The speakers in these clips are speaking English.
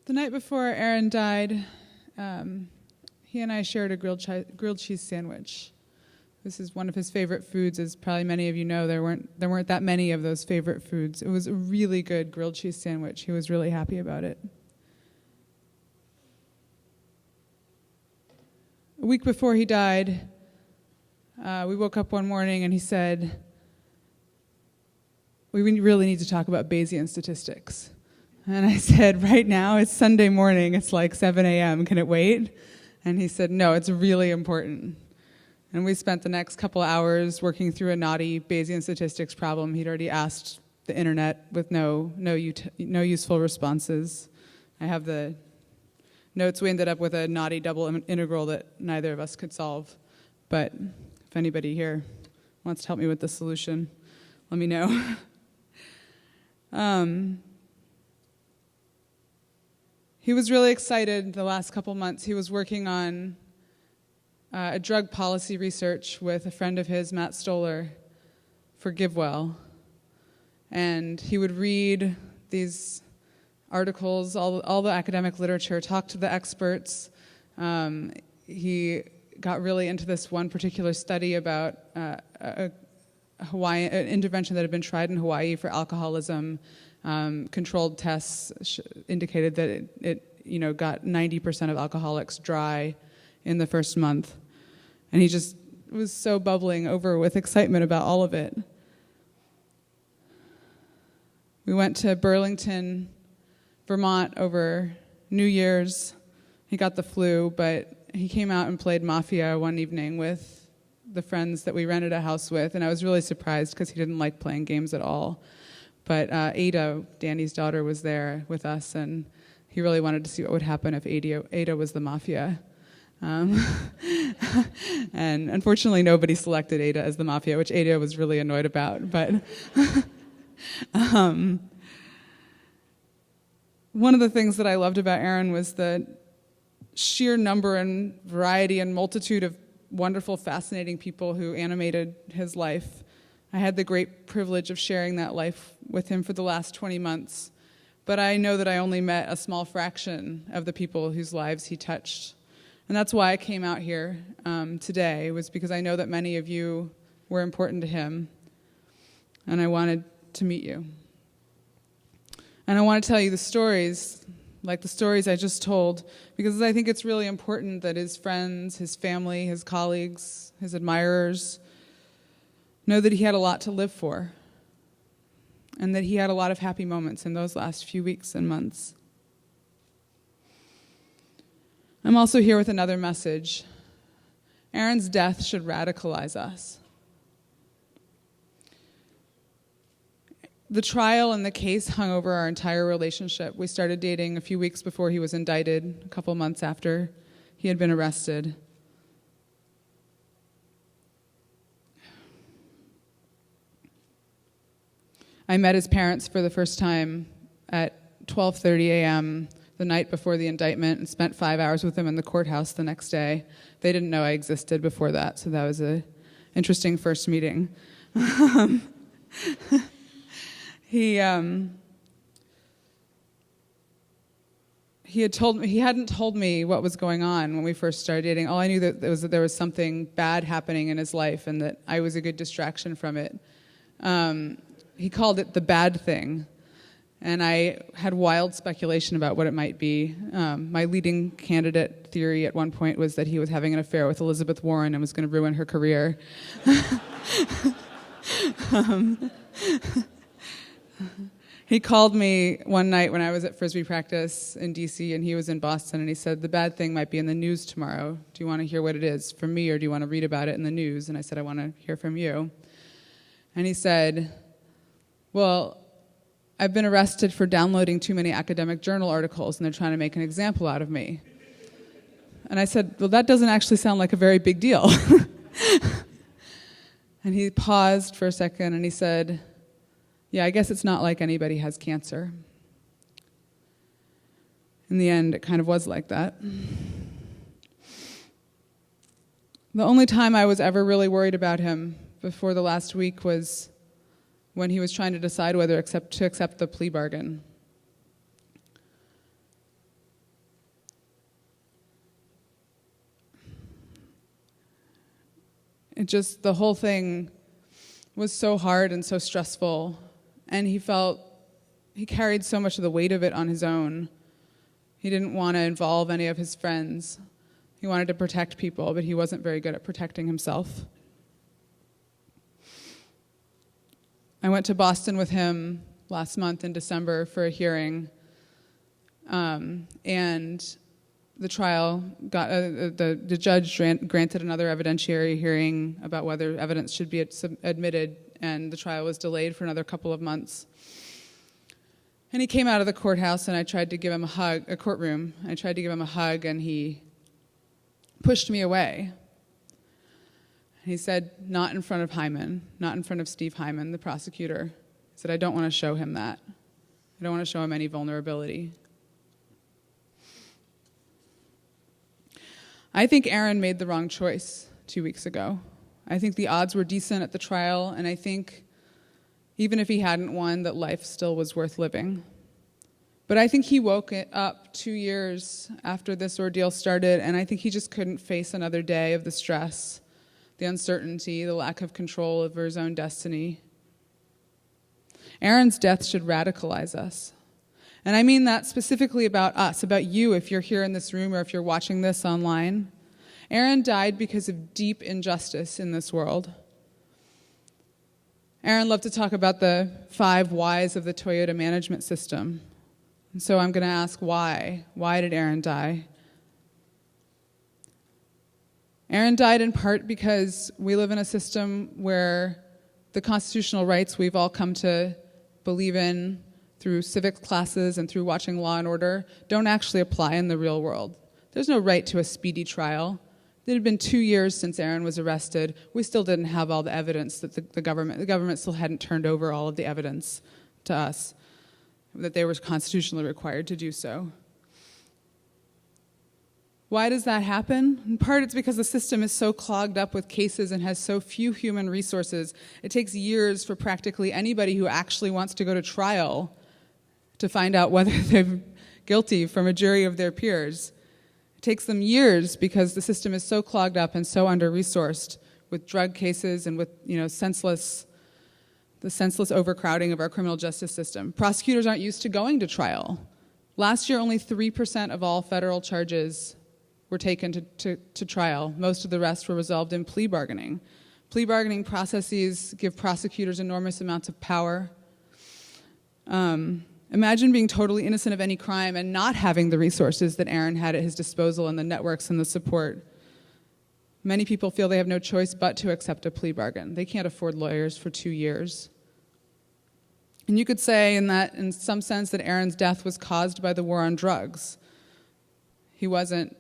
The night before Aaron died, he and I shared a grilled cheese sandwich. This is one of his favorite foods, as probably many of you know. There weren't that many of those favorite foods. It was a really good grilled cheese sandwich. He was really happy about it. A week before he died, we woke up one morning and he said, "We really need to talk about Bayesian statistics." And I said, "Right now, it's Sunday morning, it's like 7 a.m., can it wait?" And he said, "No, it's really important." And we spent the next couple hours working through a knotty Bayesian statistics problem. He'd already asked the internet with no useful responses. I have the notes. We ended up with a knotty double integral that neither of us could solve. But if anybody here wants to help me with the solution, let me know. He was really excited the last couple months. He was working on a drug policy research with a friend of his, Matt Stoller, for GiveWell. And he would read these articles, all the academic literature, talk to the experts. He got really into this one particular study about an intervention that had been tried in Hawaii for alcoholism. Controlled tests indicated that it got 90% of alcoholics dry in the first month. And he just was so bubbling over with excitement about all of it. We went to Burlington, Vermont over New Year's. He got the flu, but he came out and played Mafia one evening with the friends that we rented a house with, and I was really surprised because he didn't like playing games at all. But Ada, Danny's daughter, was there with us, and he really wanted to see what would happen if Ada was the Mafia. And unfortunately, nobody selected Ada as the Mafia, which Ada was really annoyed about. But one of the things that I loved about Aaron was the sheer number and variety and multitude of wonderful, fascinating people who animated his life. I had the great privilege of sharing that life with him for the last 20 months. But I know that I only met a small fraction of the people whose lives he touched. And that's why I came out here today, was because I know that many of you were important to him. And I wanted to meet you. And I want to tell you the stories, like the stories I just told, because I think it's really important that his friends, his family, his colleagues, his admirers know that he had a lot to live for, and that he had a lot of happy moments in those last few weeks and months. I'm also here with another message. Aaron's death should radicalize us. The trial and the case hung over our entire relationship. We started dating a few weeks before he was indicted, a couple months after he had been arrested. I met his parents for the first time at 12:30 a.m. the night before the indictment and spent 5 hours with them in the courthouse the next day. They didn't know I existed before that, so that was an interesting first meeting. He hadn't told me what was going on when we first started dating. All I knew that there was something bad happening in his life and that I was a good distraction from it. He called it the bad thing, and I had wild speculation about what it might be. My leading candidate theory at one point was that he was having an affair with Elizabeth Warren and was going to ruin her career. He called me one night when I was at Frisbee practice in D.C., and he was in Boston, and he said, "The bad thing might be in the news tomorrow. Do you want to hear what it is from me, or do you want to read about it in the news?" And I said, "I want to hear from you." And he said, "Well, I've been arrested for downloading too many academic journal articles, and they're trying to make an example out of me." And I said, "Well, that doesn't actually sound like a very big deal." And he paused for a second, and he said, "Yeah, I guess it's not like anybody has cancer." In the end, it kind of was like that. The only time I was ever really worried about him before the last week was when he was trying to decide whether to accept the plea bargain. The whole thing was so hard and so stressful, and he carried so much of the weight of it on his own. He didn't want to involve any of his friends. He wanted to protect people, but he wasn't very good at protecting himself. I went to Boston with him last month in December for a hearing, and the trial got the judge granted another evidentiary hearing about whether evidence should be admitted, and the trial was delayed for another couple of months. And he came out of the courthouse, and I tried to give him a courtroom. I tried to give him a hug, and he pushed me away. He said, "Not in front of Hyman, not in front of Steve Hyman, the prosecutor." He said, "I don't want to show him that. I don't want to show him any vulnerability." I think Aaron made the wrong choice 2 weeks ago. I think the odds were decent at the trial, and I think even if he hadn't won, that life still was worth living. But I think he woke up 2 years after this ordeal started, and I think he just couldn't face another day of the stress, the uncertainty, the lack of control over his own destiny. Aaron's death should radicalize us. And I mean that specifically about us, about you if you're here in this room or if you're watching this online. Aaron died because of deep injustice in this world. Aaron loved to talk about the 5 whys of the Toyota management system. And so I'm going to ask why. Why did Aaron die? Aaron died in part because we live in a system where the constitutional rights we've all come to believe in through civics classes and through watching Law and Order don't actually apply in the real world. There's no right to a speedy trial. It had been 2 years since Aaron was arrested. We still didn't have all the evidence that the government still hadn't turned over all of the evidence to us, that they were constitutionally required to do so. Why does that happen? In part, it's because the system is so clogged up with cases and has so few human resources. It takes years for practically anybody who actually wants to go to trial to find out whether they're guilty from a jury of their peers. It takes them years because the system is so clogged up and so under-resourced with drug cases and with the senseless overcrowding of our criminal justice system. Prosecutors aren't used to going to trial. Last year, only 3% of all federal charges were taken to trial. Most of the rest were resolved in plea bargaining. Plea bargaining processes give prosecutors enormous amounts of power. Imagine being totally innocent of any crime and not having the resources that Aaron had at his disposal and the networks and the support. Many people feel they have no choice but to accept a plea bargain. They can't afford lawyers for 2 years. And you could say in some sense that Aaron's death was caused by the war on drugs. He wasn't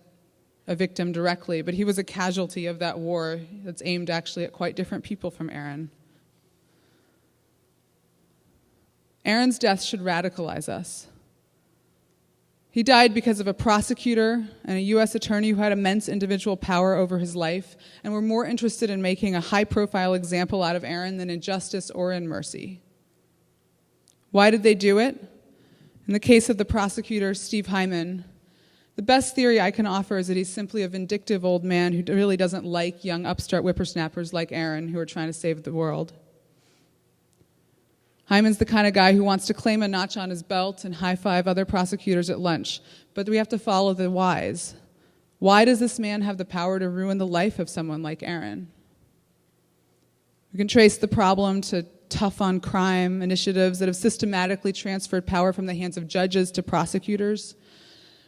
a victim directly, but he was a casualty of that war that's aimed actually at quite different people from Aaron. Aaron's death should radicalize us. He died because of a prosecutor and a U.S. attorney who had immense individual power over his life and were more interested in making a high-profile example out of Aaron than in justice or in mercy. Why did they do it? In the case of the prosecutor, Steve Hyman, the best theory I can offer is that he's simply a vindictive old man who really doesn't like young upstart whippersnappers like Aaron who are trying to save the world. Hyman's the kind of guy who wants to claim a notch on his belt and high-five other prosecutors at lunch, but we have to follow the whys. Why does this man have the power to ruin the life of someone like Aaron? We can trace the problem to tough on crime initiatives that have systematically transferred power from the hands of judges to prosecutors.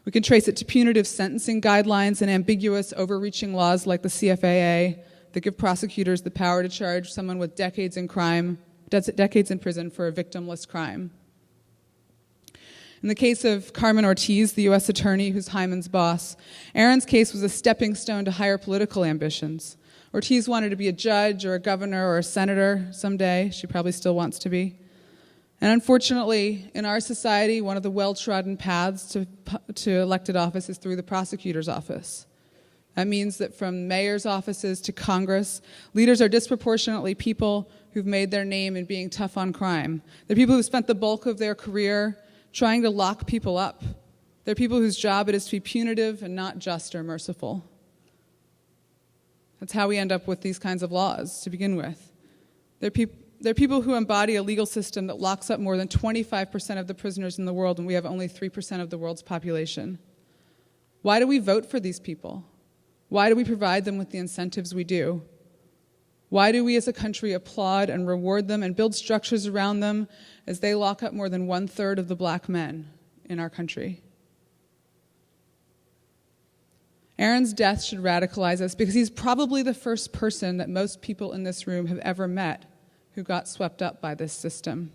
We can trace it to punitive sentencing guidelines and ambiguous, overreaching laws like the CFAA that give prosecutors the power to charge someone with decades in prison for a victimless crime. In the case of Carmen Ortiz, the U.S. attorney who's Hyman's boss, Aaron's case was a stepping stone to higher political ambitions. Ortiz wanted to be a judge or a governor or a senator someday. She probably still wants to be. And unfortunately, in our society, one of the well-trodden paths to elected office is through the prosecutor's office. That means that from mayor's offices to Congress, leaders are disproportionately people who've made their name in being tough on crime. They're people who spent the bulk of their career trying to lock people up. They're people whose job it is to be punitive and not just or merciful. That's how we end up with these kinds of laws to begin with. They're people who embody a legal system that locks up more than 25% of the prisoners in the world when we have only 3% of the world's population. Why do we vote for these people? Why do we provide them with the incentives we do? Why do we as a country applaud and reward them and build structures around them as they lock up more than 1/3 of the black men in our country? Aaron's death should radicalize us because he's probably the first person that most people in this room have ever met who got swept up by this system.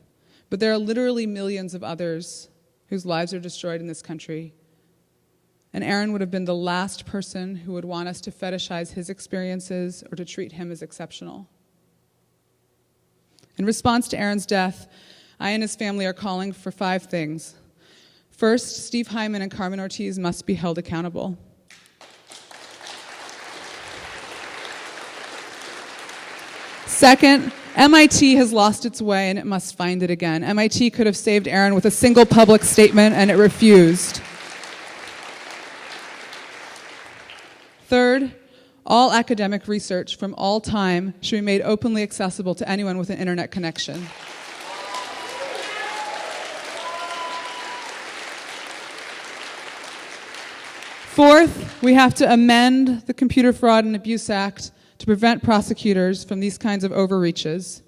But there are literally millions of others whose lives are destroyed in this country. And Aaron would have been the last person who would want us to fetishize his experiences or to treat him as exceptional. In response to Aaron's death, I and his family are calling for 5 things. First, Steve Hyman and Carmen Ortiz must be held accountable. Second, MIT has lost its way and it must find it again. MIT could have saved Aaron with a single public statement and it refused. Third, all academic research from all time should be made openly accessible to anyone with an internet connection. Fourth, we have to amend the Computer Fraud and Abuse Act to prevent prosecutors from these kinds of overreaches.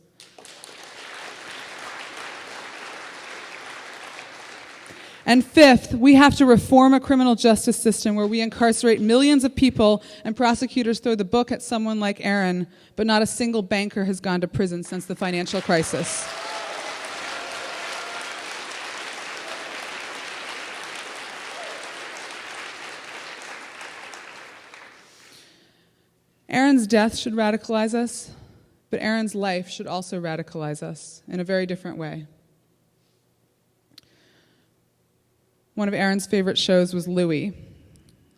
And fifth, we have to reform a criminal justice system where we incarcerate millions of people and prosecutors throw the book at someone like Aaron, but not a single banker has gone to prison since the financial crisis. Aaron's death should radicalize us, but Aaron's life should also radicalize us in a very different way. One of Aaron's favorite shows was Louie.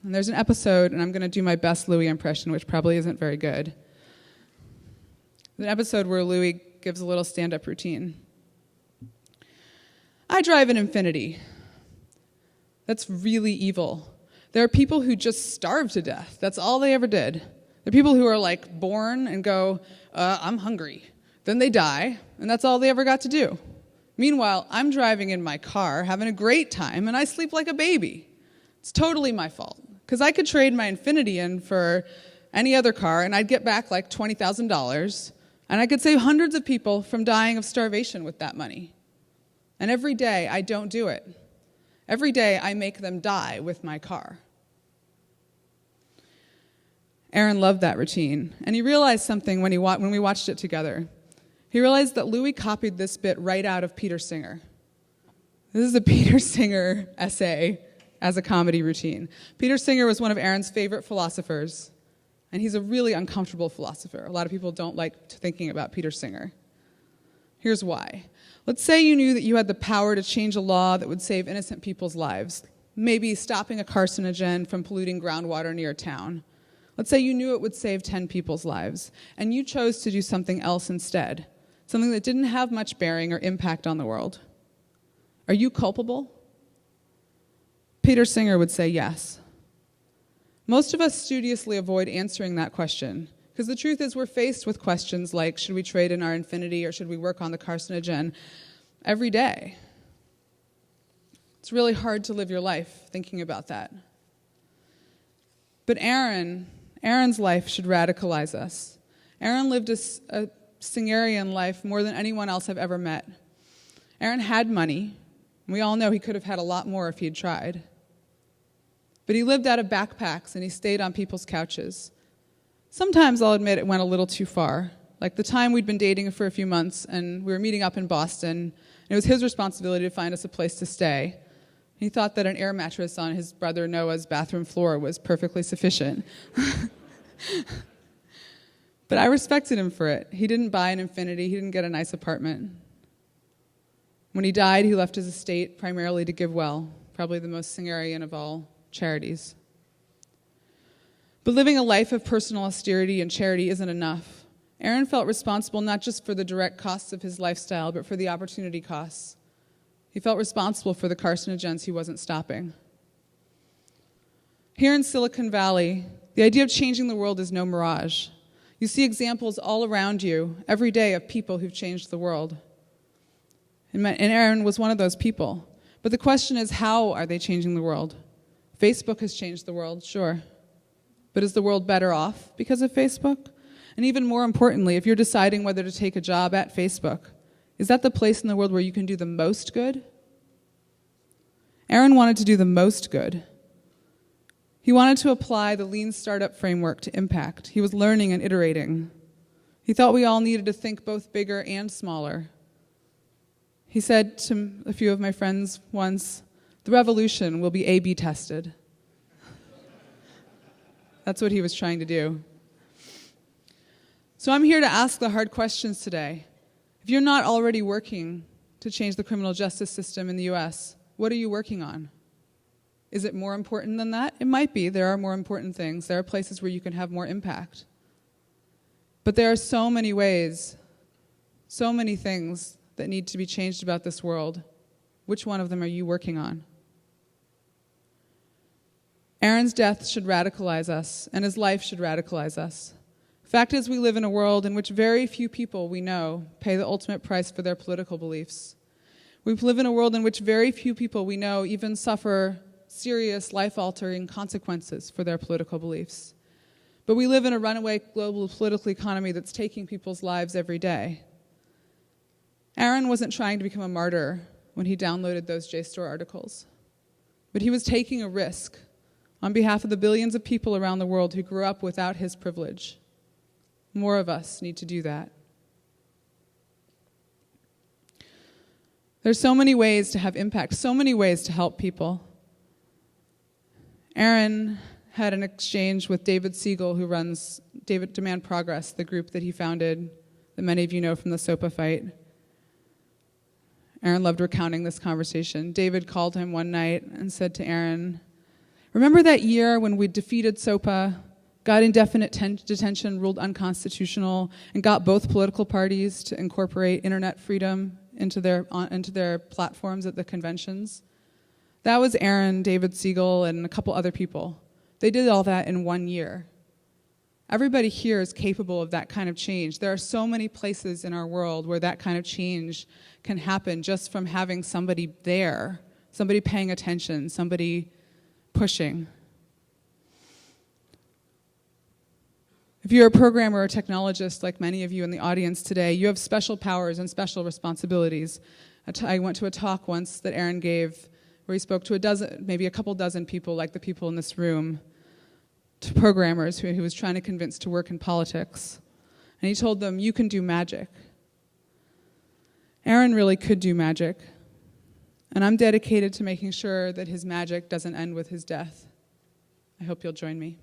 And there's an episode, and I'm going to do my best Louie impression, which probably isn't very good. There's an episode where Louie gives a little stand-up routine. I drive an Infiniti. That's really evil. There are people who just starve to death. That's all they ever did. There are people who are like born and go, I'm hungry. Then they die, and that's all they ever got to do. Meanwhile, I'm driving in my car, having a great time, and I sleep like a baby. It's totally my fault, because I could trade my Infiniti in for any other car, and I'd get back like $20,000, and I could save hundreds of people from dying of starvation with that money. And every day, I don't do it. Every day, I make them die with my car. Aaron loved that routine, and he realized something when we watched it together. He realized that Louie copied this bit right out of Peter Singer. This is a Peter Singer essay as a comedy routine. Peter Singer was one of Aaron's favorite philosophers, and he's a really uncomfortable philosopher. A lot of people don't like thinking about Peter Singer. Here's why. Let's say you knew that you had the power to change a law that would save innocent people's lives, maybe stopping a carcinogen from polluting groundwater near a town. Let's say you knew it would save 10 people's lives, and you chose to do something else instead, something that didn't have much bearing or impact on the world. Are you culpable? Peter Singer would say yes. Most of us studiously avoid answering that question, because the truth is we're faced with questions like, should we trade in our Infiniti or should we work on the carcinogen every day? It's really hard to live your life thinking about that. But Aaron's life should radicalize us. Aaron lived a Singerian life more than anyone else I've ever met. Aaron had money. We all know he could have had a lot more if he'd tried. But he lived out of backpacks and he stayed on people's couches. Sometimes, I'll admit, it went a little too far. Like the time we'd been dating for a few months and we were meeting up in Boston, and it was his responsibility to find us a place to stay. He thought that an air mattress on his brother Noah's bathroom floor was perfectly sufficient. But I respected him for it. He didn't buy an Infiniti. He didn't get a nice apartment. When he died, he left his estate primarily to give well, probably the most Singerian of all charities. But living a life of personal austerity and charity isn't enough. Aaron felt responsible not just for the direct costs of his lifestyle, but for the opportunity costs. He felt responsible for the carcinogens he wasn't stopping. Here in Silicon Valley, The idea of changing the world is no mirage. You see examples all around you every day of people who've changed the world. And Aaron was one of those people. But the question is, how are they changing the world? Facebook has changed the world, sure. But is the world better off because of Facebook? And even more importantly, if you're deciding whether to take a job at Facebook, is that the place in the world where you can do the most good? Aaron wanted to do the most good. He wanted to apply the lean startup framework to impact. He was learning and iterating. He thought we all needed to think both bigger and smaller. He said to a few of my friends once, "The revolution will be A/B tested." That's what he was trying to do. So I'm here to ask the hard questions today. If you're not already working to change the criminal justice system in the US, what are you working on? Is it more important than that? It might be. There are more important things. There are places where you can have more impact. But there are so many ways, so many things that need to be changed about this world. Which one of them are you working on? Aaron's death should radicalize us, and his life should radicalize us. Fact is, we live in a world in which very few people we know pay the ultimate price for their political beliefs. We live in a world in which very few people we know even suffer serious life-altering consequences for their political beliefs. But we live in a runaway global political economy that's taking people's lives every day. Aaron wasn't trying to become a martyr when he downloaded those JSTOR articles, but he was taking a risk on behalf of the billions of people around the world who grew up without his privilege. More of us need to do that. There's so many ways to have impact, so many ways to help people. Aaron had an exchange with David Siegel, who runs Demand Progress, the group that he founded, that many of you know from the SOPA fight. Aaron loved recounting this conversation. David called him one night and said to Aaron, "Remember that year when we defeated SOPA, got indefinite detention ruled unconstitutional, and got both political parties to incorporate internet freedom into their platforms at the conventions?" That was Aaron, David Siegel, and a couple other people. They did all that in 1 year. Everybody here is capable of that kind of change. There are so many places in our world where that kind of change can happen just from having somebody there, somebody paying attention, somebody pushing. If you're a programmer or a technologist, like many of you in the audience today, you have special powers and special responsibilities. I went to a talk once that Aaron gave where he spoke to maybe a couple dozen people, like the people in this room, to programmers who he was trying to convince to work in politics. And he told them, "You can do magic." Aaron really could do magic. And I'm dedicated to making sure that his magic doesn't end with his death. I hope you'll join me.